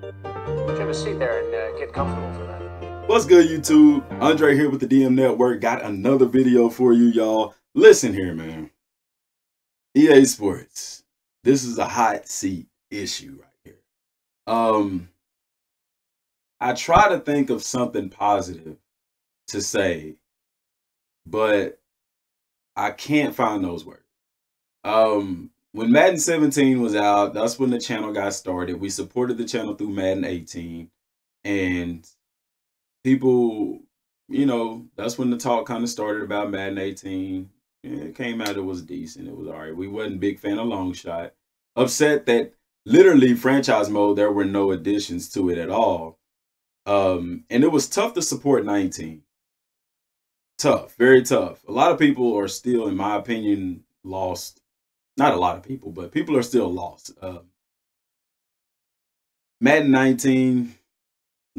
Have a seat there and get comfortable for that. What's good, YouTube? Andre here with the DM Network. Got another video for you, y'all. Listen here, man. EA Sports. This is a hot seat issue right here. I try to think of something positive to say, but I can't find those words. When Madden 17 was out, that's when the channel got started. We supported the channel through Madden 18, and people, you know, that's when the talk kind of started about Madden 18. It came out, it was decent. It was all right. We wasn't a big fan of long shot. Upset that literally franchise mode, there were no additions to it at all. And it was tough to support 19. Tough, very tough. A lot of people are still, in my opinion, lost. Not a lot of people, but people are still lost. Madden 19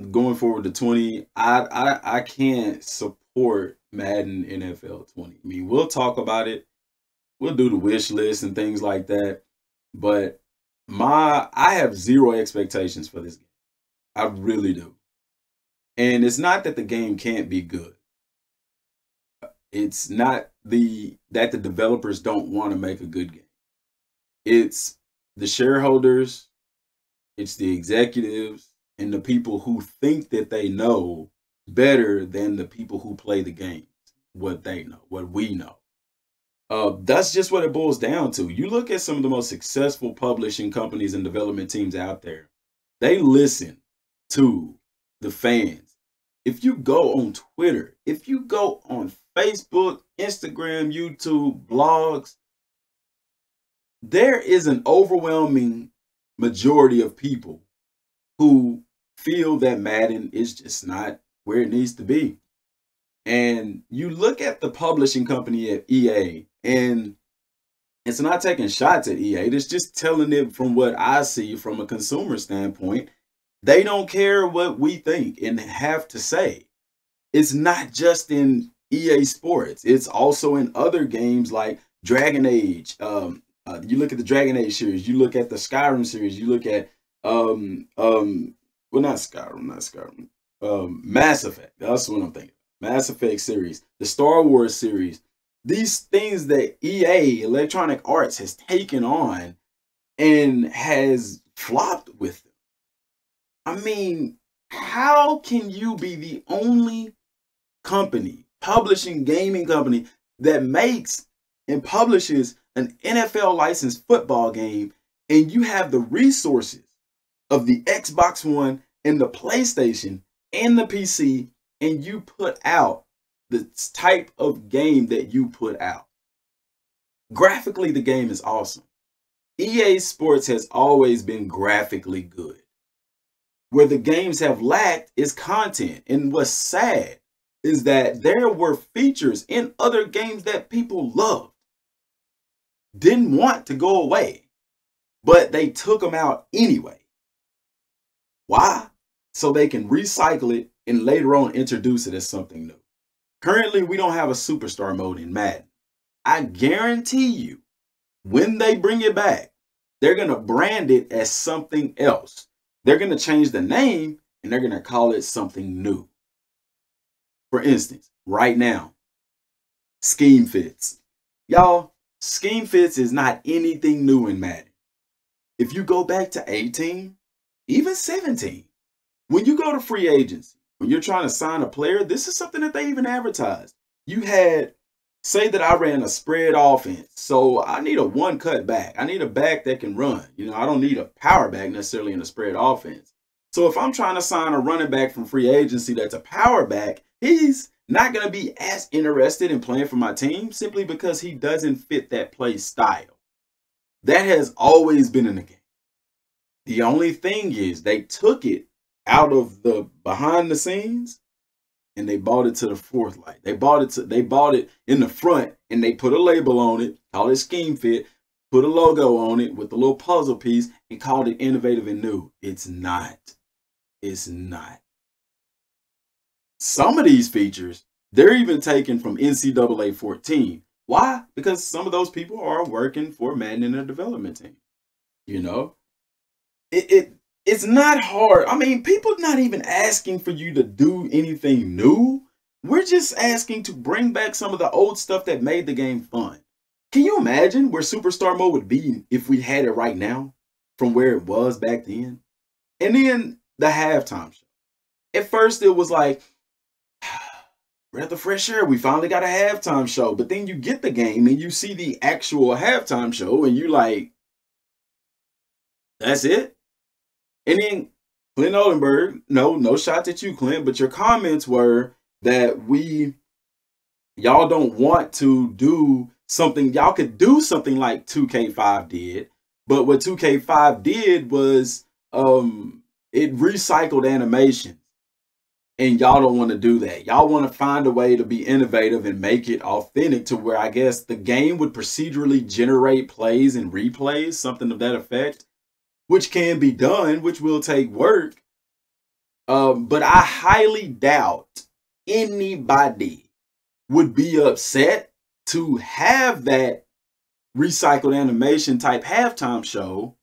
going forward to 20, I can't support Madden NFL 20. I mean, we'll talk about it. We'll do the wish list and things like that. But I have zero expectations for this game. I really do. And it's not that the game can't be good. It's not that the developers don't want to make a good game. It's the shareholders, it's the executives, and the people who think that they know better than the people who play the games, what they know, what we know. That's just what it boils down to. You look at some of the most successful publishing companies and development teams out there, they listen to the fans. If you go on Twitter, if you go on Facebook, Instagram, YouTube, blogs, there is an overwhelming majority of people who feel that Madden is just not where it needs to be. And you look at the publishing company at EA, and it's not taking shots at EA. It's just telling it from what I see from a consumer standpoint. They don't care what we think and have to say. It's not just in EA Sports. It's also in other games like Dragon Age. You look at the Dragon Age series. You look at the Skyrim series. You look at not Skyrim. Mass Effect. That's what I'm thinking. Mass Effect series, the Star Wars series. These things that EA, Electronic Arts, has taken on and has flopped with them. I mean, how can you be the only company, publishing gaming company, that makes and publishes an NFL licensed football game, and you have the resources of the Xbox One and the PlayStation and the PC, and you put out the type of game that you put out? Graphically, the game is awesome. EA Sports has always been graphically good. Where the games have lacked is content. And what's sad is that there were features in other games that people loved, didn't want to go away, but they took them out anyway. Why? So they can recycle it and later on introduce it as something new. Currently, we don't have a superstar mode in Madden. I guarantee you, when they bring it back, they're going to brand it as something else. They're going to change the name and they're going to call it something new. For instance, right now, Scheme Fits. Y'all, Scheme Fits is not anything new in Madden. If you go back to 18, even 17, when you go to free agency, when you're trying to sign a player, this is something that they even advertised. You had, say that I ran a spread offense. So I need a one cut back. I need a back that can run. You know, I don't need a power back necessarily in a spread offense. So if I'm trying to sign a running back from free agency that's a power back, he's not going to be as interested in playing for my team simply because he doesn't fit that play style. That has always been in the game. The only thing is they took it out of the behind the scenes and they bought it to the fourth light. They bought it in the front and they put a label on it, called it Scheme Fit, put a logo on it with a little puzzle piece and called it innovative and new. It's not. It's not. Some of these features, they're even taken from NCAA 14. Why? Because some of those people are working for Madden in a development team. You know, It's not hard. I mean, people not even asking for you to do anything new. We're just asking to bring back some of the old stuff that made the game fun. Can you imagine where Superstar Mode would be if we had it right now from where it was back then? And then the halftime show. At first, it was like, breath of fresh air. We finally got a halftime show. But then you get the game and you see the actual halftime show and you like, that's it? And then Clint Oldenburg, no shots at you, Clint, but your comments were that y'all don't want to do something. Y'all could do something like 2K5 did, but what 2K5 did was it recycled animation. And y'all don't want to do that. Y'all want to find a way to be innovative and make it authentic to where I guess the game would procedurally generate plays and replays, something of that effect, which can be done, which will take work. But I highly doubt anybody would be upset to have that recycled animation type halftime show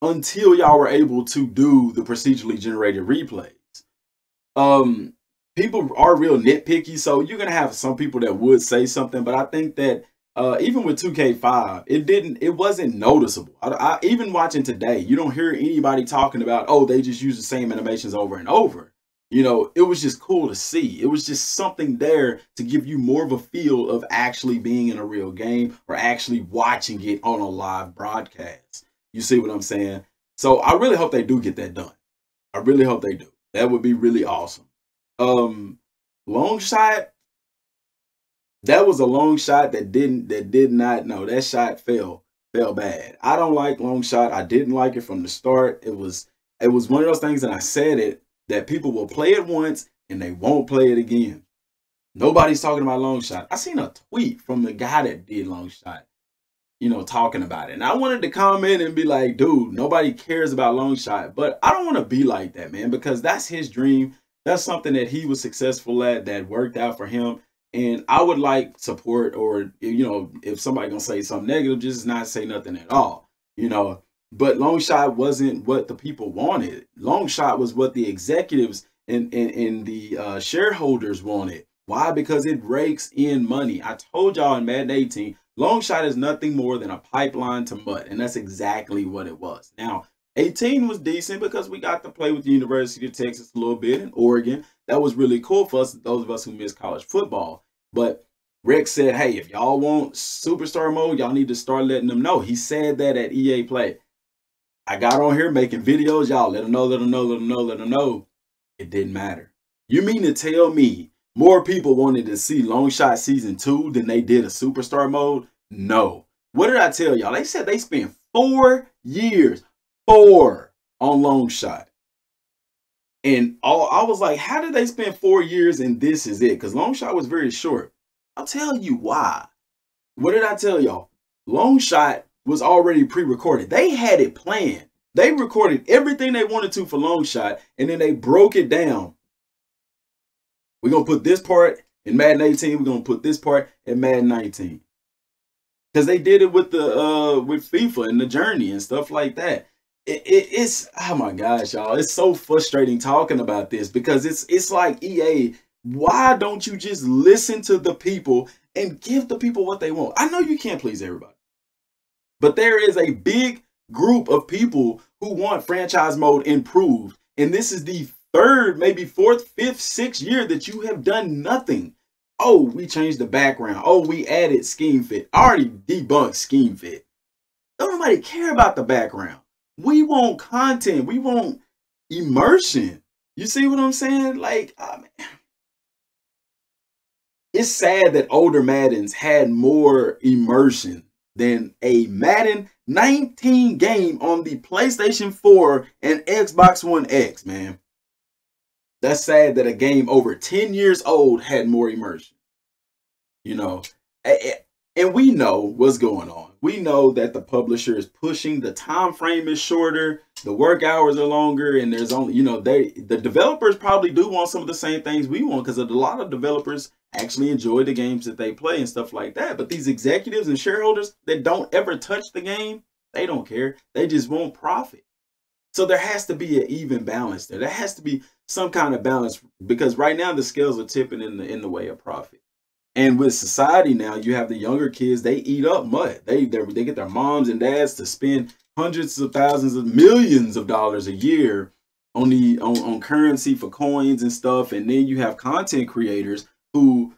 until y'all were able to do the procedurally generated replays. People are real nitpicky, so you're gonna have some people that would say something, but I think that even with 2K5, it wasn't noticeable. I even watching today, you don't hear anybody talking about, oh, they just use the same animations over and over. You know, it was just cool to see. It was just something there to give you more of a feel of actually being in a real game or actually watching it on a live broadcast. You see what I'm saying? So I really hope they do get that done. I really hope they do. That would be really awesome. Long shot. That was a long shot that did not know. That shot fell bad. I don't like long shot. I didn't like it from the start. It was one of those things, and I said it, that people will play it once and they won't play it again. Nobody's talking about long shot. I seen a tweet from the guy that did long shot, you know, talking about it. And I wanted to comment and be like, dude, nobody cares about long shot. But I don't want to be like that, man, because that's his dream. That's something that he was successful at, that worked out for him. And I would like support, or, you know, if somebody gonna say something negative, just not say nothing at all, you know. But long shot wasn't what the people wanted. Long shot was what the executives and the shareholders wanted. Why? Because it rakes in money. I told y'all in Madden 18, long shot is nothing more than a pipeline to mud, and that's exactly what it was. Now, 18 was decent because we got to play with the University of Texas a little bit and Oregon. That was really cool for us, those of us who miss college football. But Rex said, hey, if y'all want Superstar Mode, y'all need to start letting them know. He said that at EA Play. I got on here making videos. Y'all let them know, let them know, let them know, let them know. It didn't matter. You mean to tell me more people wanted to see Long Shot Season 2 than they did a Superstar Mode? No. What did I tell y'all? They said they spent 4 years. 4 on Long Shot. And I was like, how did they spend 4 years and this is it? Because Long Shot was very short. I'll tell you why. What did I tell y'all? Long Shot was already pre-recorded. They had it planned. They recorded everything they wanted to for Long Shot, and then they broke it down. We're going to put this part in Madden 18. We're going to put this part in Madden 19. Because they did it with with FIFA and the Journey and stuff like that. It's, oh my gosh, y'all, it's so frustrating talking about this, because it's like, EA, why don't you just listen to the people and give the people what they want? I know you can't please everybody, but there is a big group of people who want franchise mode improved, and this is the 3rd, maybe 4th, 5th, 6th year that you have done nothing. Oh, we changed the background. Oh, we added scheme fit. I already debunked scheme fit. Don't nobody care about the background. We want content. We want immersion. You see what I'm saying? Like, it's sad that older Maddens had more immersion than a Madden 19 game on the PlayStation 4 and Xbox One X, man. That's sad that a game over 10 years old had more immersion. You know, and we know what's going on. We know that the publisher is pushing, the time frame is shorter, the work hours are longer, and there's only, you know, the developers probably do want some of the same things we want, because a lot of developers actually enjoy the games that they play and stuff like that. But these executives and shareholders that don't ever touch the game, they don't care. They just want profit. So there has to be an even balance there. There has to be some kind of balance, because right now the scales are tipping in the way of profit. And with society now, you have the younger kids, they eat up mud. They get their moms and dads to spend hundreds of thousands of millions of dollars a year on currency for coins and stuff. And then you have content creators who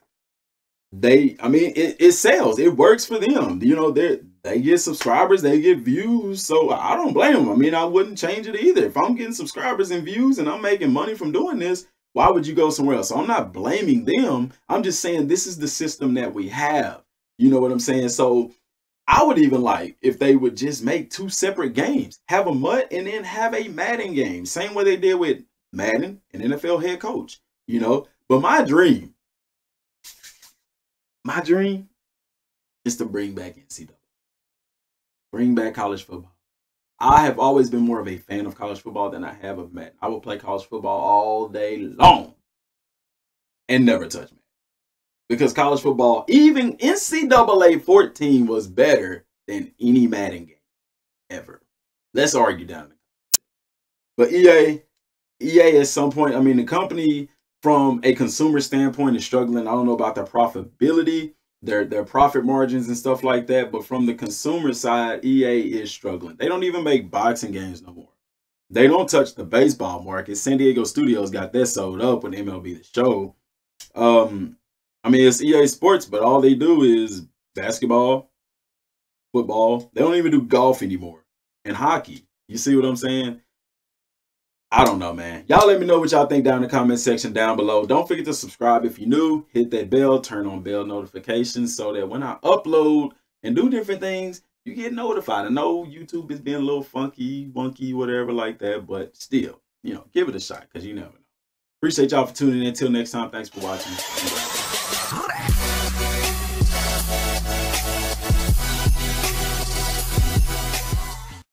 it sells. It works for them. You know, they get subscribers, they get views. So I don't blame them. I mean, I wouldn't change it either. If I'm getting subscribers and views and I'm making money from doing this, why would you go somewhere else? So I'm not blaming them. I'm just saying this is the system that we have. You know what I'm saying? So I would even like if they would just make 2 separate games, have a MUT and then have a Madden game. Same way they did with Madden and NFL head coach, you know. But my dream is to bring back NCAA. Bring back college football. I have always been more of a fan of college football than I have of Madden. I will play college football all day long and never touch Madden. Because college football, even NCAA 14 was better than any Madden game ever. Let's argue down there. But EA at some point, I mean, the company from a consumer standpoint is struggling. I don't know about their profitability, their profit margins and stuff like that. But from the consumer side, EA is struggling. They don't even make boxing games no more. They don't touch the baseball market. San Diego Studios got that sold up when MLB The Show. I mean, it's EA Sports, but all they do is basketball, football. They don't even do golf anymore. And hockey. You see what I'm saying? I don't know, man. Y'all let me know what y'all think down in the comment section down below. Don't forget to subscribe if you're new. Hit that bell. Turn on bell notifications so that when I upload and do different things, you get notified. I know YouTube is being a little funky, wonky, whatever like that. But still, you know, give it a shot because you never know. Appreciate y'all for tuning in. Until next time, thanks for watching.